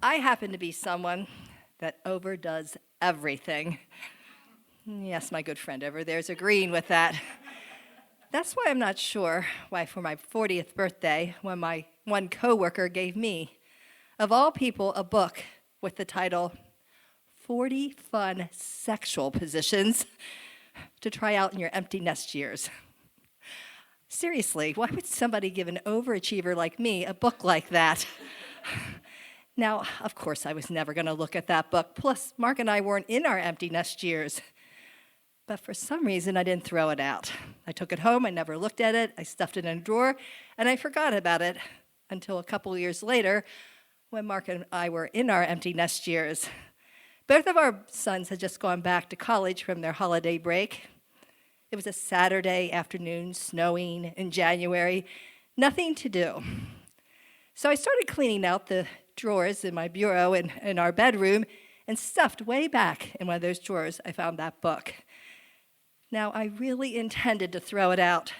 I happen to be someone that overdoes everything. Yes, my good friend over there is agreeing with that. That's why I'm not sure why for my 40th birthday, when my one coworker gave me, of all people, a book with the title 40 Fun Sexual Positions to Try Out in Your Empty Nest Years. Seriously, why would somebody give an overachiever like me a book like that? Now, of course, I was never going to look at that book. Plus, Mark and I weren't in our empty nest years. But for some reason, I didn't throw it out. I took it home, I never looked at it, I stuffed it in a drawer, and I forgot about it until a couple years later when Mark and I were in our empty nest years. Both of our sons had just gone back to college from their holiday break. It was a Saturday afternoon, snowing in January, nothing to do. So I started cleaning out the drawers in my bureau and in our bedroom, and stuffed way back in one of those drawers, I found that book. Now, I really intended to throw it out,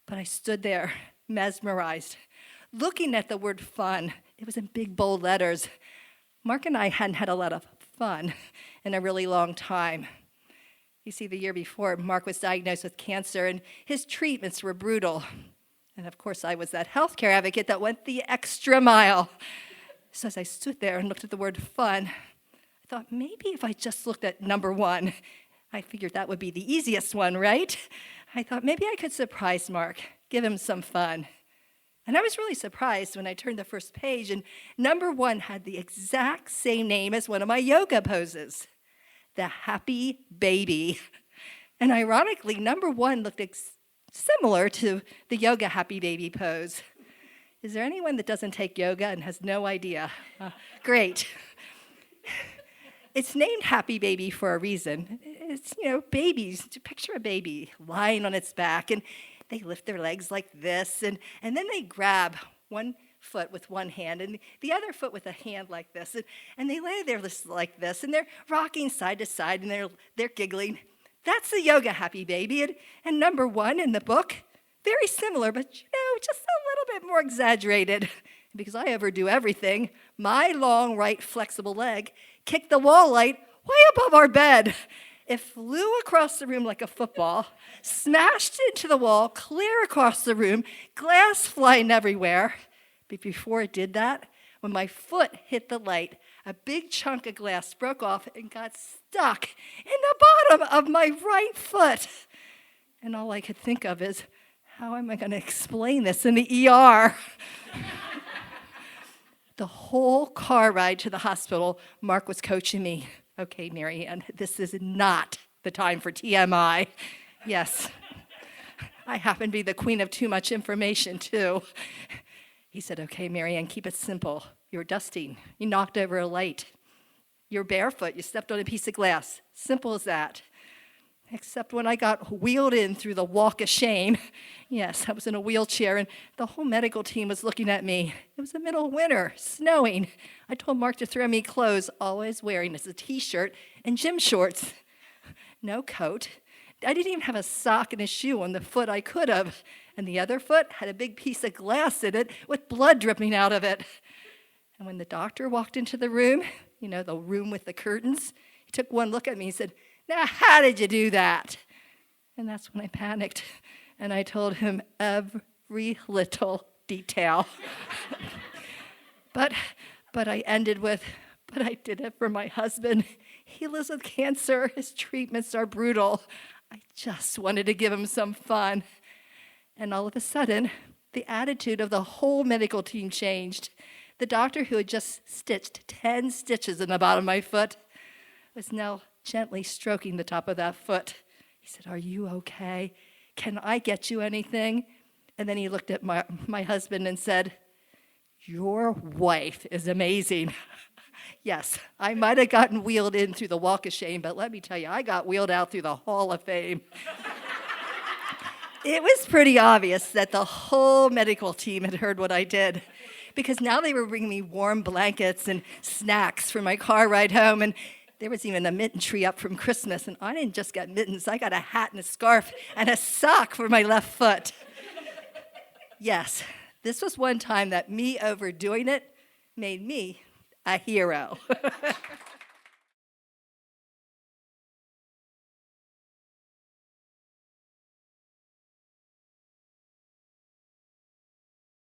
but I stood there, mesmerized, looking at the word fun. It was in big, bold letters. Mark and I hadn't had a lot of fun in a really long time. You see, the year before, Mark was diagnosed with cancer, and his treatments were brutal. And of course, I was that healthcare advocate that went the extra mile. So as I stood there and looked at the word fun, I thought, maybe if I just looked at number one, I figured that would be the easiest one, right? I thought maybe I could surprise Mark, give him some fun. And I was really surprised when I turned the first page, and number one had the exact same name as one of my yoga poses, the happy baby. And ironically, number one looked similar to the yoga happy baby pose. Is there anyone that doesn't take yoga and has no idea? Great. It's named Happy Baby for a reason. It's, babies. Picture a baby lying on its back, and they lift their legs like this, and then they grab one foot with one hand and the other foot with a hand like this, and they lay there like this, and they're rocking side to side, and they're giggling. That's the yoga Happy Baby, and number one in the book, very similar, but just a little bit more exaggerated. Because I overdo everything, my long right flexible leg kicked the wall light way above our bed. It flew across the room like a football, smashed into the wall, clear across the room, glass flying everywhere. But before it did that, when my foot hit the light, a big chunk of glass broke off and got stuck in the bottom of my right foot. And all I could think of is, how am I going to explain this in the ER? The whole car ride to the hospital, Mark was coaching me. Okay, Marianne, this is not the time for TMI. Yes, I happen to be the queen of too much information, too. He said, okay, Marianne, keep it simple. You were dusting. You knocked over a light. You're barefoot. You stepped on a piece of glass. Simple as that. Except when I got wheeled in through the walk of shame. Yes, I was in a wheelchair, and the whole medical team was looking at me. It was the middle of winter, snowing. I told Mark to throw me clothes, all I was wearing is a T-shirt and gym shorts. No coat. I didn't even have a sock and a shoe on the foot I could have. And the other foot had a big piece of glass in it with blood dripping out of it. And when the doctor walked into the room, the room with the curtains, he took one look at me and said, now, how did you do that? And that's when I panicked, and I told him every little detail. But I ended with, but I did it for my husband. He lives with cancer. His treatments are brutal. I just wanted to give him some fun. And all of a sudden, the attitude of the whole medical team changed. The doctor who had just stitched 10 stitches in the bottom of my foot was now gently stroking the top of that foot. He said, are you okay? Can I get you anything? And then he looked at my husband and said, your wife is amazing. Yes, I might have gotten wheeled in through the walk of shame, but let me tell you, I got wheeled out through the Hall of Fame. It was pretty obvious that the whole medical team had heard what I did, because now they were bringing me warm blankets and snacks for my car ride home, and there was even a mitten tree up from Christmas, and I didn't just get mittens, I got a hat and a scarf and a sock for my left foot. Yes, this was one time that me overdoing it made me a hero.